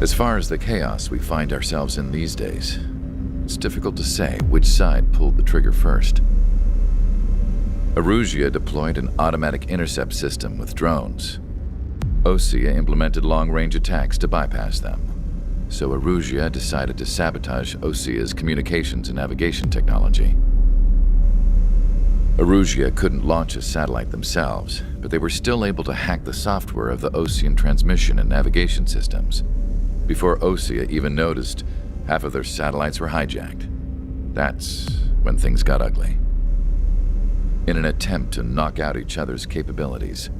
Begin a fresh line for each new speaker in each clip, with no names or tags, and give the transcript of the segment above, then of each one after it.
As far as the chaos we find ourselves in these days, it's difficult to say which side pulled the trigger first. Erusia deployed an automatic intercept system with drones. Osea implemented long-range attacks to bypass them. So Erusia decided to sabotage Osea's communications and navigation technology. Erusia couldn't launch a satellite themselves, but they were still able to hack the software of the Osean transmission and navigation systems. Before Osea even noticed, half of their satellites were hijacked. That's when things got ugly. In an attempt to knock out each other's capabilities,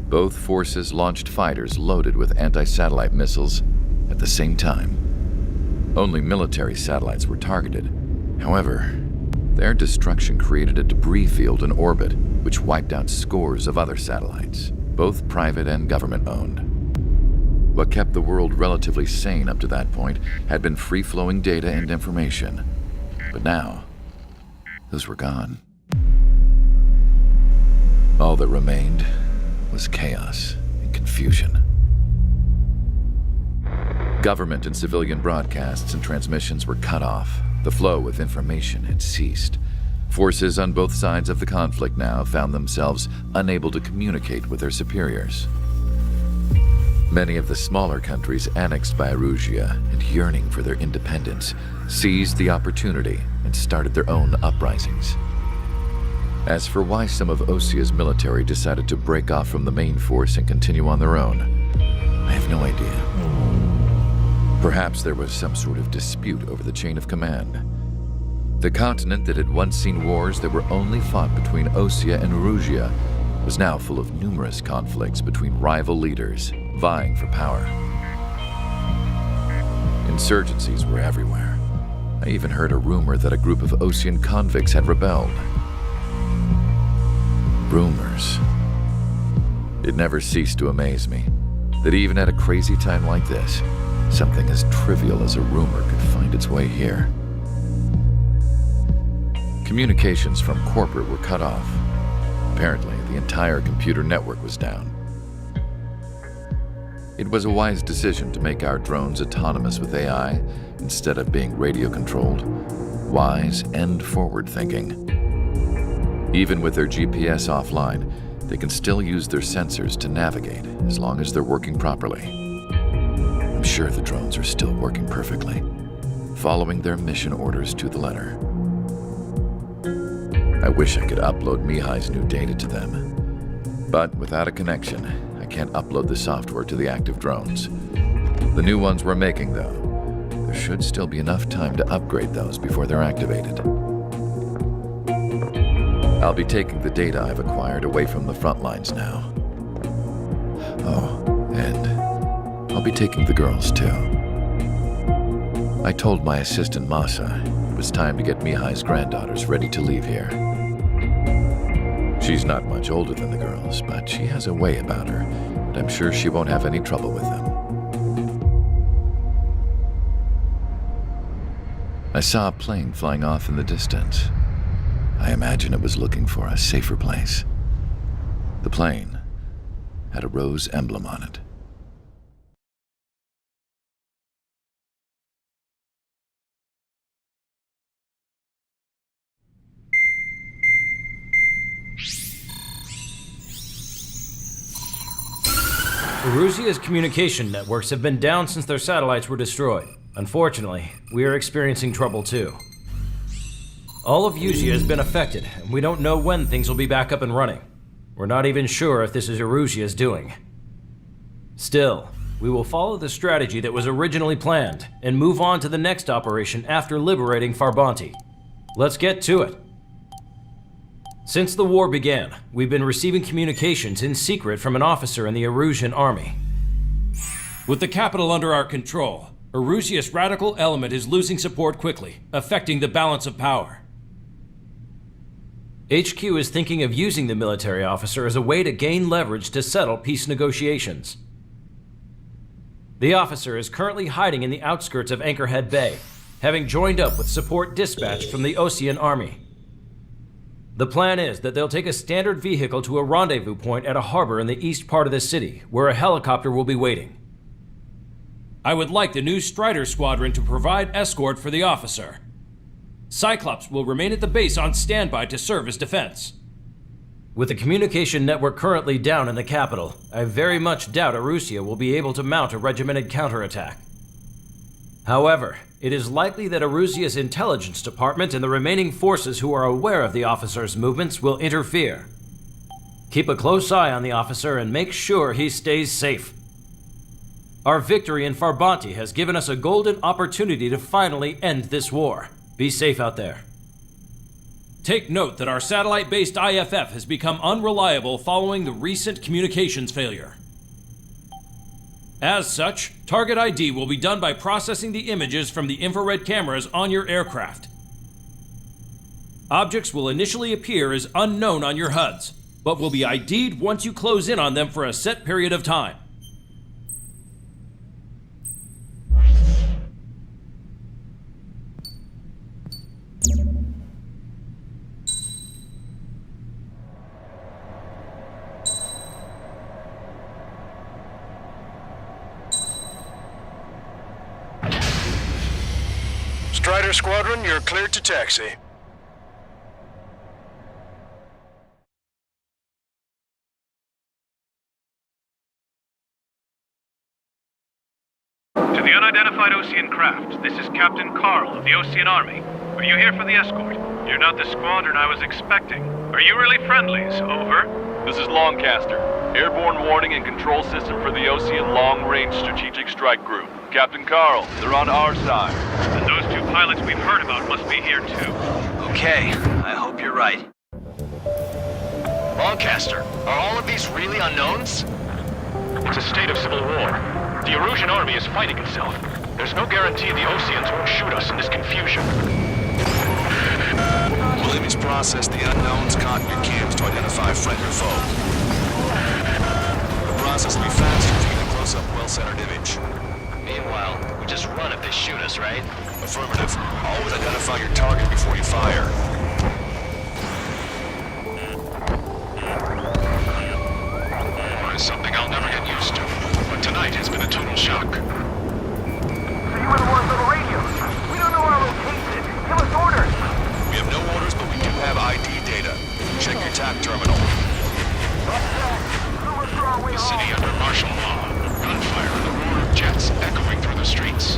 both forces launched fighters loaded with anti-satellite missiles at the same time. Only military satellites were targeted. However, their destruction created a debris field in orbit, which wiped out scores of other satellites, both private and government-owned. What kept the world relatively sane up to that point had been free-flowing data and information. But now, those were gone. All that remained was chaos and confusion. Government and civilian broadcasts and transmissions were cut off. The flow of information had ceased. Forces on both sides of the conflict now found themselves unable to communicate with their superiors. Many of the smaller countries annexed by Erusia and yearning for their independence seized the opportunity and started their own uprisings. As for why some of Osea's military decided to break off from the main force and continue on their own, I have no idea. Perhaps there was some sort of dispute over the chain of command. The continent that had once seen wars that were only fought between Osea and Erusia was now full of numerous conflicts between rival leaders vying for power. Insurgencies were everywhere. I even heard a rumor that a group of Osean convicts had rebelled. Rumors. It never ceased to amaze me that even at a crazy time like this, something as trivial as a rumor could find its way here. Communications from corporate were cut off. Apparently, the entire computer network was down. It was a wise decision to make our drones autonomous with AI instead of being radio-controlled. Wise and forward-thinking. Even with their GPS offline, they can still use their sensors to navigate as long as they're working properly. I'm sure the drones are still working perfectly, following their mission orders to the letter. I wish I could upload Mihai's new data to them. But without a connection, I can't upload the software to the active drones. The new ones we're making, though, there should still be enough time to upgrade those before they're activated. I'll be taking the data I've acquired away from the front lines now. Oh, and I'll be taking the girls, too. I told my assistant Masa it was time to get Mihai's granddaughters ready to leave here. She's not much older than the girls, but she has a way about her, and I'm sure she won't have any trouble with them. I saw a plane flying off in the distance. I imagine it was looking for a safer place. The plane had a rose emblem on it.
Erusia's communication networks have been down since their satellites were destroyed. Unfortunately, we are experiencing trouble too. All of Usia has been affected, and we don't know when things will be back up and running. We're not even sure if this is Erusia's doing. Still, we will follow the strategy that was originally planned and move on to the next operation after liberating Farbanti. Let's get to it. Since the war began, we've been receiving communications in secret from an officer in the Erusian army.
With the capital under our control, Erusia's radical element is losing support quickly, affecting the balance of power.
HQ is thinking of using the military officer as a way to gain leverage to settle peace negotiations. The officer is currently hiding in the outskirts of Anchorhead Bay, having joined up with support dispatched from the Osean army. The plan is that they'll take a standard vehicle to a rendezvous point at a harbor in the east part of the city, where a helicopter will be waiting.
I would like the new Strider Squadron to provide escort for the officer. Cyclops will remain at the base on standby to serve as defense.
With the communication network currently down in the capital, I very much doubt Erusia will be able to mount a regimented counterattack. However, it is likely that Erusia's intelligence department and the remaining forces who are aware of the officer's movements will interfere. Keep a close eye on the officer and make sure he stays safe. Our victory in Farbanti has given us a golden opportunity to finally end this war. Be safe out there.
Take note that our satellite-based IFF has become unreliable following the recent communications failure. As such, target ID will be done by processing the images from the infrared cameras on your aircraft. Objects will initially appear as unknown on your HUDs, but will be ID'd once you close in on them for a set period of time.
Strider Squadron, you're cleared to taxi.
To the unidentified Osean craft, this is Captain Carl of the Osean Army. Are you here for the escort? You're not the squadron I was expecting. Are you really friendlies? Over.
This is Longcaster. Airborne warning and control system for the Osean Long Range Strategic Strike Group. Captain Carl, they're on our side.
And those two pilots we've heard about must be here too.
Okay, I hope you're right. Longcaster, are all of these really unknowns?
It's a state of civil war. The Erusian army is fighting itself. There's no guarantee the Oseans won't shoot us in this confusion.
We'll image process the unknowns caught in your cams to identify friend or foe. The process will be faster if you get a close-up, well-centered image.
Meanwhile, we just run if they shoot us, right?
Affirmative. Always identify your target before you fire.
It's something I'll never get used to. But tonight has been a total shock.
So you were the ones on the radio. We don't know our location. Give us orders.
We have no orders, but we do have ID data. Check your TAC terminal.
The city under martial law. Gunfire and the roar of jets echoing through the streets.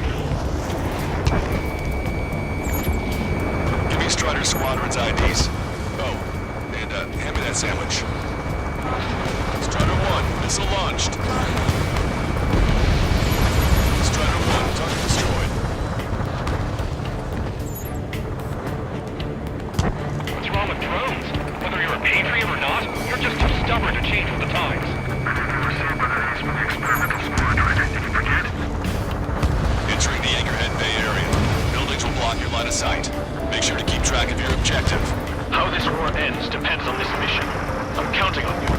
Give me Strider Squadron's IDs. Oh, and hand me that sandwich. Strider 1, missile launched. Strider 1, target destroyed.
What's wrong with drones? Whether you're a patriot or not, you're just too stubborn to change with the times.
Entering the Anchorhead Bay area. Buildings will block your line of sight. Make sure to keep track of your objective.
How this war ends depends on this mission. I'm counting on you.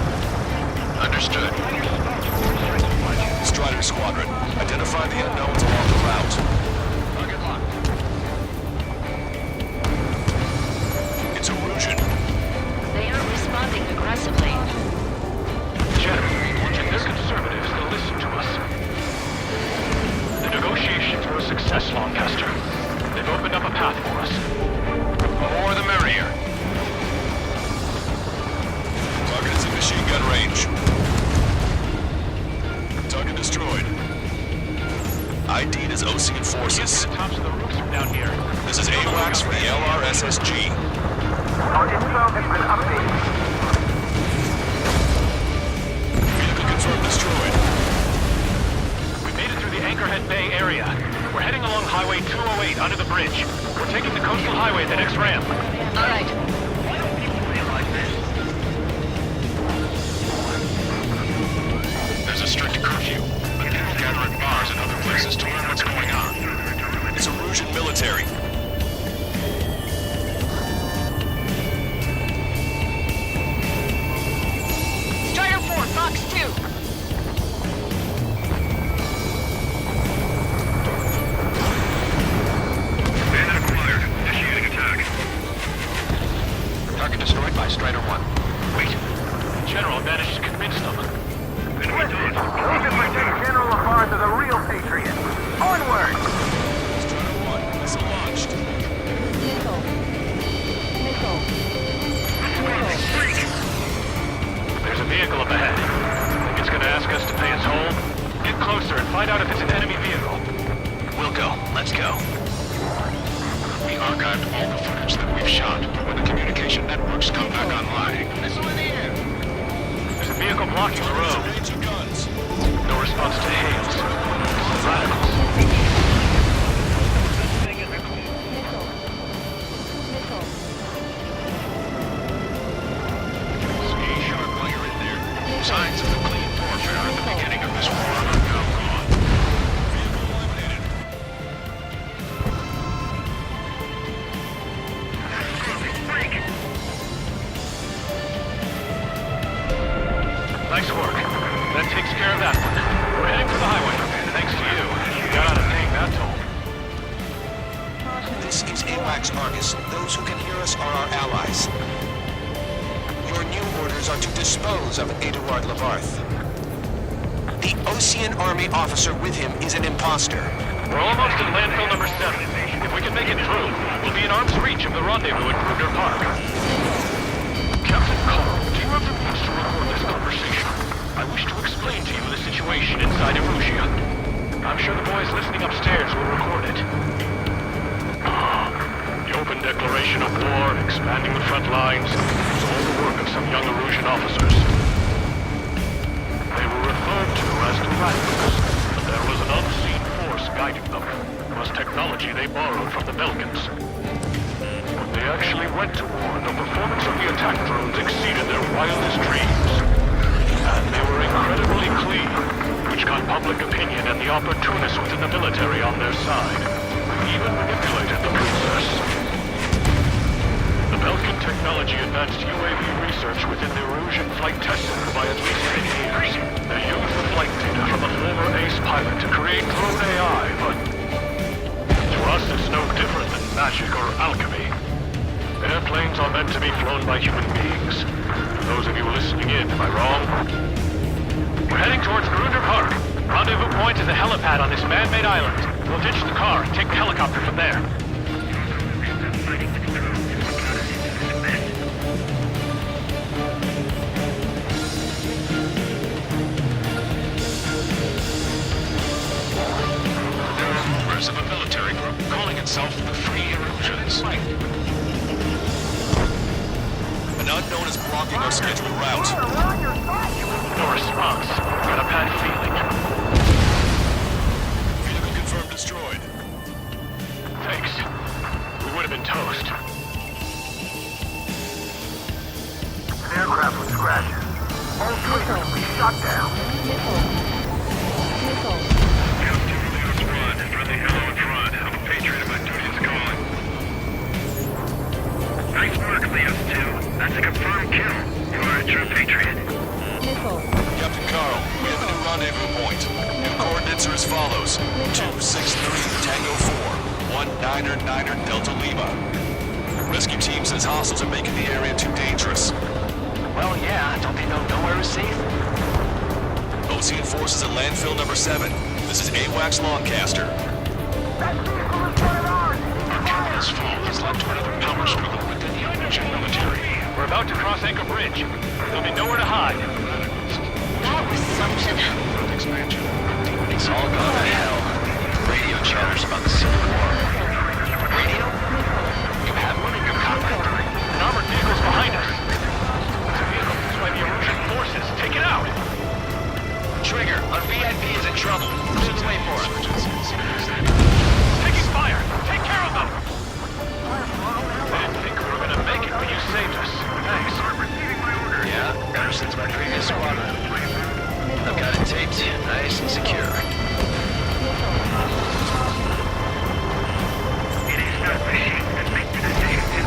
Understood.
Strider Squadron, identify the unknowns along the route.
Target locked.
It's Erusian.
They are responding aggressively.
Generally, they're conservatives. They'll listen to us. The negotiations were a success, Longcaster. They've opened up a path for us. The more the merrier.
Target is in machine gun range. Target destroyed. ID'd as Osean forces.
The tops of the roofs are down here.
This is AWACS for the LRSSG.
Our info has been updated.
Vehicle confirmed destroyed.
We made it through the Anchorhead Bay area. We're heading along Highway 208 under the bridge. We're taking the coastal highway at the next ramp.
All right.
Why don't people realize this? There's a strict curfew, but people gather at bars and other places to learn what's going on.
It's Erusian military.
Strider 4, Fox 2.
Bandit acquired. Initiating attack. find out if it's an enemy vehicle.
We'll go. Let's go.
We archived all the footage that we've shot. When the communication networks come back online, missile in the air.
There's a vehicle blocking the road.
Range of guns.
No response to hails. This is radicals.
Stay sharp while you're in there. Signs of the clean warfare at the beginning of this war are now gone.
Vehicle eliminated.
Nice work. That takes care of that one. We're heading for the highway. Thanks to you. You got out of paying that toll.
This is AWACS Argus. Those who can hear us are our allies. Your new orders are to dispose of Eduard Lavarth. The Osean Army officer with him is an imposter.
We're almost at landfill number 7. If we can make it through, we'll be in arm's reach of the rendezvous at Kruger Park. Captain Carl, do you have the means to record this conversation? I wish to explain to you the situation inside Erusia. I'm sure the boys listening upstairs will record it.
The open declaration of war, expanding the front lines, was all the work of some young Erusian officers. They were referred to as the radicals, but there was an unseen force guiding them. It was technology they borrowed from the Belkans. When they actually went to war, the performance of the attack drones exceeded their wildest dreams. And they were incredibly clean, which got public opinion and the opportunists within the military on their side. They even manipulated the princess. The Belkan technology advanced UAV research within the Erusian Flight Test Center by at least 10 years. They used the flight data from a former ace pilot to create drone AI, but to us it's no different than magic or alchemy. Airplanes are meant to be flown by human beings. For those of you listening in, am I wrong?
We're heading towards Grunder Park. Rendezvous point is a helipad on this man-made island. We'll ditch the car and take the helicopter from there.
There are rumors of a military group calling itself the Free Erusians.
An unknown is blocking our scheduled route.
No response. Got a bad feeling.
Vehicle confirmed destroyed.
Thanks. We would have been toast.
An aircraft with scratches. All trailers will be shot down. Friendly hello in front. I'm a patriot and my duty is calling. Nice work, Leos 2. That's a confirmed kill. You are a true patriot.
Captain Carl, we have a new rendezvous point. New coordinates are as follows. 263 Tango 4, 1999 Delta Lima. Rescue team says hostiles are making the area too dangerous.
Well, yeah, don't they know nowhere is safe?
Osean forces at landfill number 7. This is AWACS Longcaster.
That vehicle is one of ours.
This fall has led to another power struggle within the Erusian military.
We're about to cross Anchor Bridge. There'll be nowhere to hide.
That was something.
Expansion.
It's all gone to hell. Radio chatters about the Civil War. Radio? You have one in your cockpit?
An armored vehicle's behind us. It's a vehicle used by the Erusian forces. Take it out.
Trigger, our VIP is in trouble. Clear the way for him.
Taking fire. Take care of them. I didn't think we were going to make it, but you saved us. Thanks.
Yeah, ever since my previous squadron. I've got it taped, nice and secure.
It is not machines that make the decisions.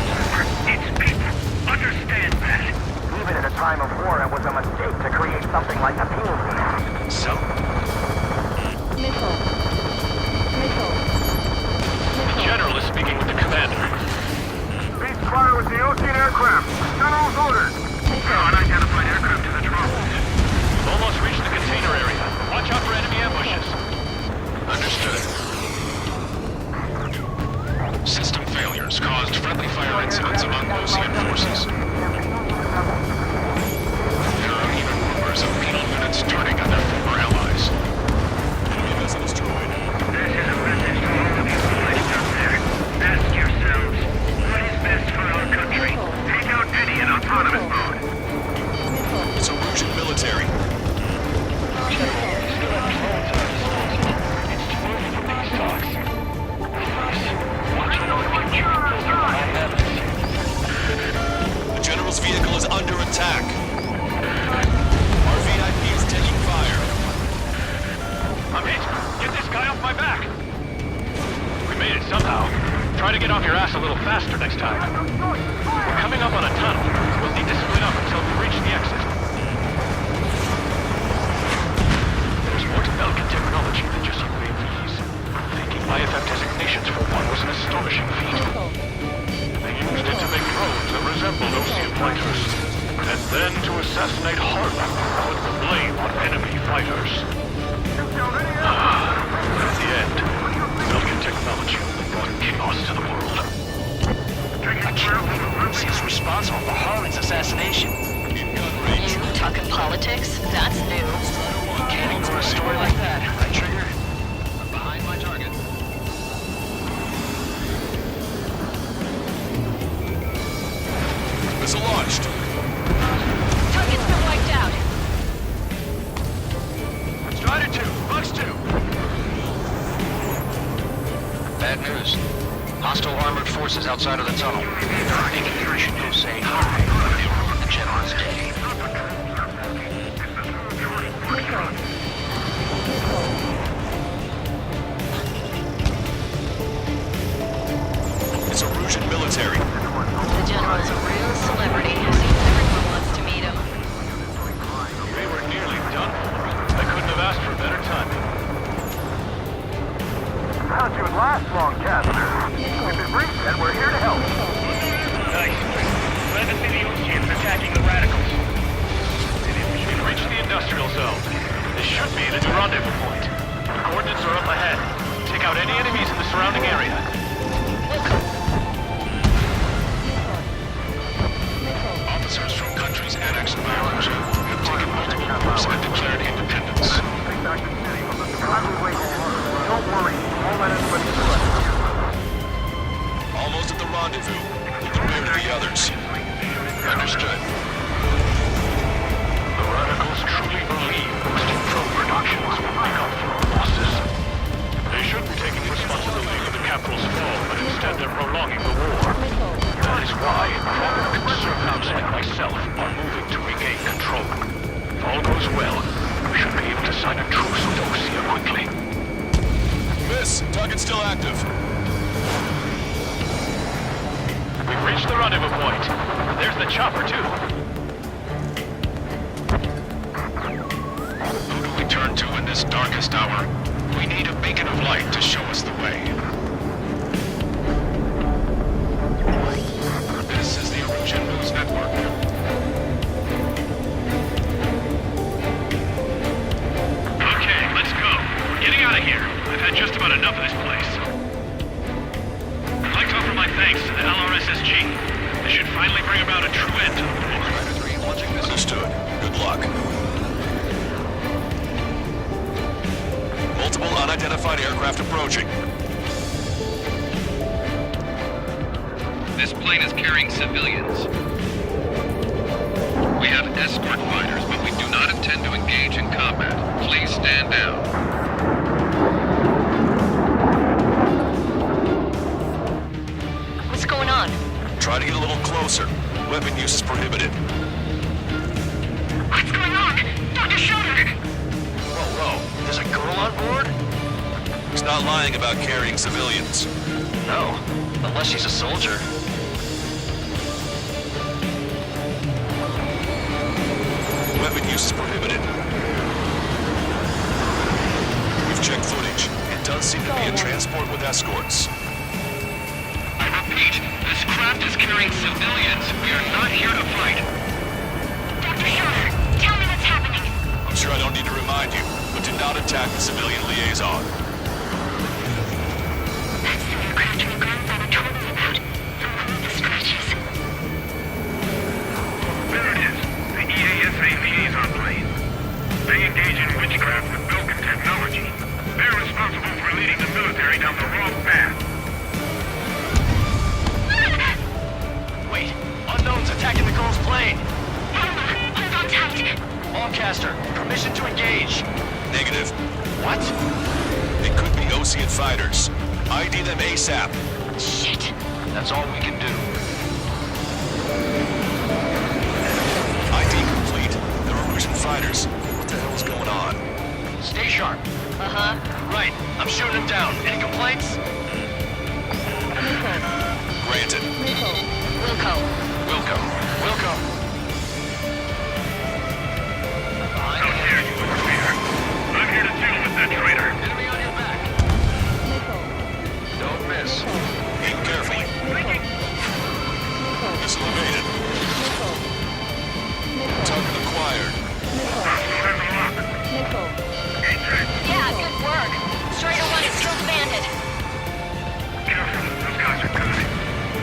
It's people. Understand that. Even at a time of war, it was a mistake to create something like a team.
So?
The general is speaking with the commander.
Cease fire with the Osean aircraft. General's orders. Unidentified aircraft to the drone.
We've almost reached the container area. Watch out for enemy ambushes. to get off your ass a little faster next time. We're coming up on a tunnel. We'll need to split up until we reach the exit. There's more to Belkin technology than just UAVs. Thinking IFF designations for one was an astonishing feat. They used it to make drones that resembled Osean fighters. And then to assassinate Harlan, put the blame on enemy fighters. At the end, Belkin technology brought chaos to the world.
I can't believe Rusia's responsible for Harlan's assassination.
You talking politics? That's new.
Can't ignore a story like that, right, Trigger? I'm behind my target.
Missile launched.
Target's been wiped out.
Strider 2, Bugs 2.
Bad news. Hostile armored forces outside of the tunnel. Thinking you should go say hi. The General's day.
It's Erusian military.
The General's a real celebrity. Everyone wants to meet him.
We were nearly done for. I couldn't have asked for better timing.
How'd you last long, Caster? We've been briefed and we're here to help.
Nice. Glad to see the Oseans attacking the radicals. We've reached the industrial zone. This should be the new rendezvous point. The coordinates are up ahead. Take out any enemies in the surrounding area.
Officers from countries annexed by Erusia have taken multiple groups and declared independence.
Don't worry, won't let anybody through us.
Almost at the rendezvous. You can move to the others. Understood.
The radicals truly believe boosting drone productions will make up for our losses. They shouldn't be taking responsibility for the capital's fall, but instead they're prolonging the war. That is why prominent conservatives like myself are moving to regain control. If all goes well, we should be able to sign a truce with Osea quickly.
Miss, target's still active.
We've reached the rendezvous point. There's the chopper, too.
Who do we turn to in this darkest hour? We need a beacon of light to show us the way. This is the Erusian News Network.
Okay, let's go. We're getting out of here. I've had just about enough of this place. I'd like to offer my thanks to the LRSSG. This should finally bring about a true end to the war.
Strider 3 launching this. Understood. Good luck. Multiple unidentified aircraft approaching.
This plane is carrying civilians. We have escort fighters, but we do not intend to engage in combat. Please stand down.
What's going on?
Try to get a little closer. Weapon use is prohibited.
What's going on? Dr. Schroeder!
Whoa. There's a girl on board?
He's not lying about carrying civilians.
No. Unless she's a soldier.
Weapon use is prohibited. We've checked footage. It does seem to be a transport with escorts.
I repeat, this craft is carrying civilians. We are not here to fight.
Dr. Schroeder, tell me what's happening.
I'm sure I don't need to remind you, but do not attack the civilian liaison.
That's the aircraft your grandfather told me about. The scratches.
There it is. The EASA liaison plane. They engage in witchcraft with Belkin technology. They're responsible for leading the military down the wrong path.
Wait. Unknown's attacking the girl's plane.
Hold on tight.
Allcaster, permission to engage.
Negative.
What?
It could be Osean fighters. ID them ASAP.
Shit.
That's all we can do.
ID complete. They're Erusian fighters. What the hell is going on?
Stay sharp.
Uh-huh.
Right. I'm shooting him down. Any complaints?
Granted.
Wilco.
Wilco. Wilco.
How dare you interfere? I'm here to deal with that traitor.
Enemy on your back. Don't miss. Aim carefully. Missile evaded. Target acquired.
Yeah, good work. Strider 1 is still banded.
Careful, those guys are good.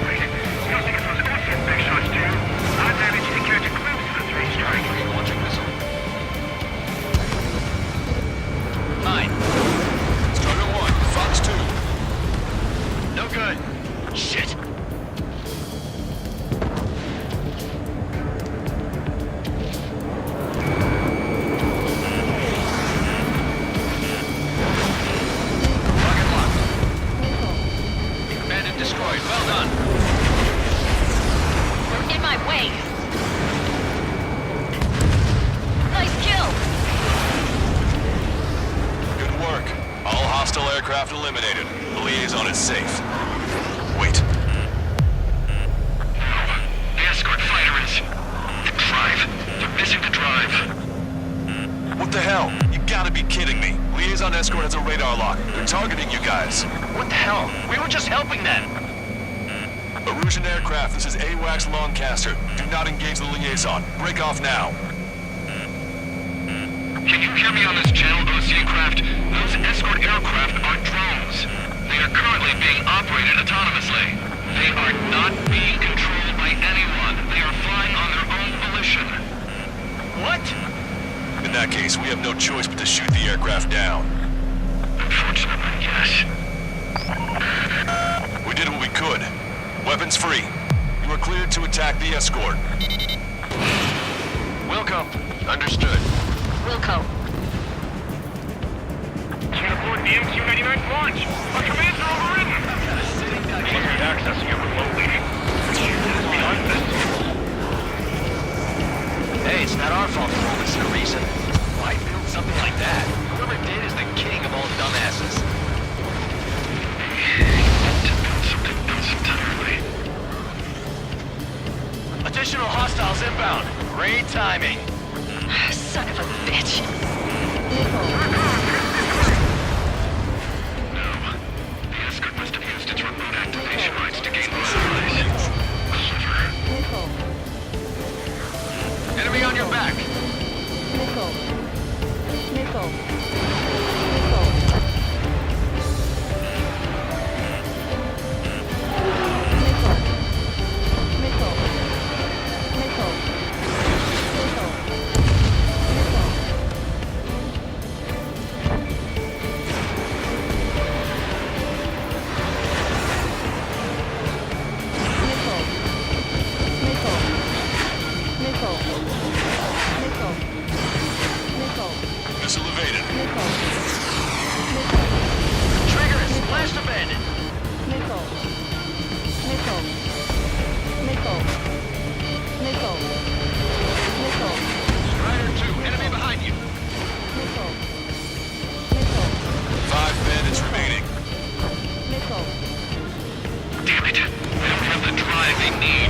Wait, you don't think it was good for big shots, do you? I managed to catch a glimpse of the three strike.
Launching missile.
Mine.
Strider 1. Fox 2.
No good. Shit. Target locked. Bandit destroyed. Well done.
You're in my way. Nice kill.
Good work. All hostile aircraft eliminated. The liaison is safe. Wait.
The escort fighter is... The drive. They're missing the drive.
What the hell? You gotta be kidding me. Liaison escort has a radar lock. They're targeting you guys.
What the hell? We were just helping them.
Erusian aircraft, this is AWACS Longcaster. Do not engage the liaison. Break off now.
Can you hear me on this channel, Ocean Craft? Those escort aircraft are drones. They are currently being operated autonomously. They are not being controlled by anyone. They are flying on their own volition.
What?
In that case, we have no choice but to shoot the aircraft down.
Unfortunately, yes.
We did what we could. Weapons free. You are cleared to attack the escort.
Welcome. Understood.
Wilco.
Can't afford the MQ-99 launch. Our commands are overridden. They must be accessing it remotely. Behind this.
Hey, it's not our fault for all this no reason. Why build something like that? Whoever did is the king of all dumbasses.
To build something else entirely.
Additional hostiles inbound. Great timing.
Son of a bitch.
No. The escort must have used its remote activation rights to gain more allies. Clever.
Enemy on your back.
Missile evaded.
Triggers. Blast abandoned. Strider 2. Enemy behind you.
5 bandits remaining.
Damn it. They don't have the drive they need.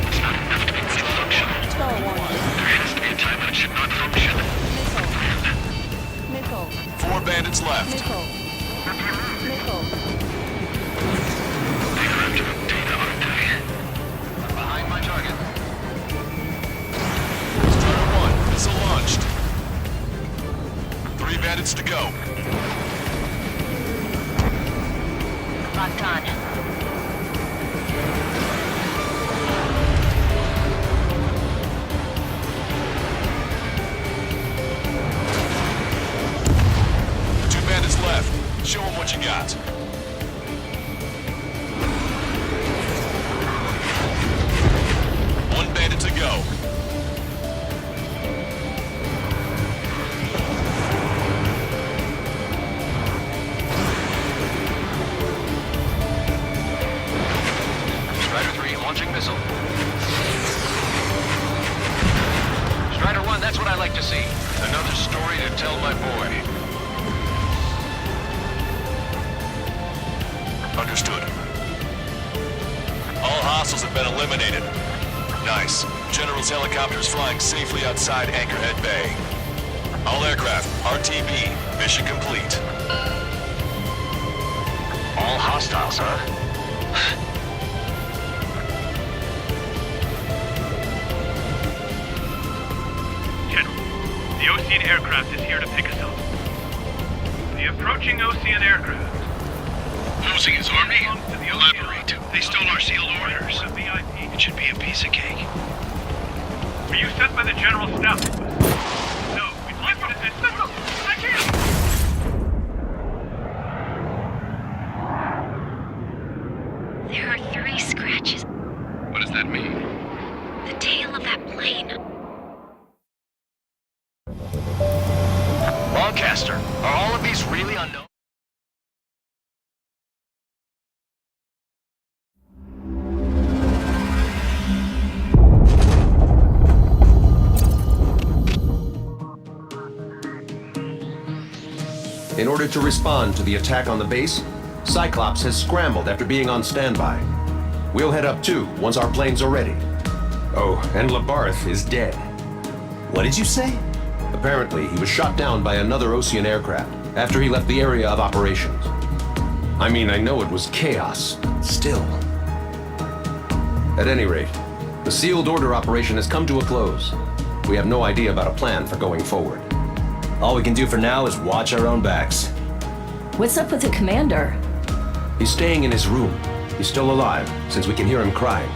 It's not enough to be functional. There has to be a time when it should not function.
4 bandits left.
They're after the data, aren't they?
Behind my target.
Strider 1. Missile launched. 3 bandits to go.
Locked on.
left. Show them what you got. One bandit to go.
like to see?
Another story to tell my boy. Understood. All hostiles have been eliminated. Nice. General's helicopter is flying safely outside Anchorhead Bay. All aircraft, RTB, mission complete.
All hostiles, huh?
General, the Osean aircraft is here to pick us up. The approaching Osean aircraft.
Osean's army?
belongs to the
Elaborate. They stole our sealed orders.
The VIP.
It should be a piece of cake.
Were you sent by the General Staff? No, we'd like you to send... No, I can't!
There are 3 scratches.
What does that mean?
The tail of that plane.
Longcaster, are all of these really unknown?
In order to respond to the attack on the base, Cyclops has scrambled after being on standby. We'll head up too once our planes are ready. Oh, and Labarth is dead.
What did you say?
Apparently, he was shot down by another Osean aircraft after he left the area of operations. I mean, I know it was chaos. Still. At any rate, the sealed order operation has come to a close. We have no idea about a plan for going forward.
All we can do for now is watch our own backs.
What's up with the commander?
He's staying in his room. He's still alive, since we can hear him crying.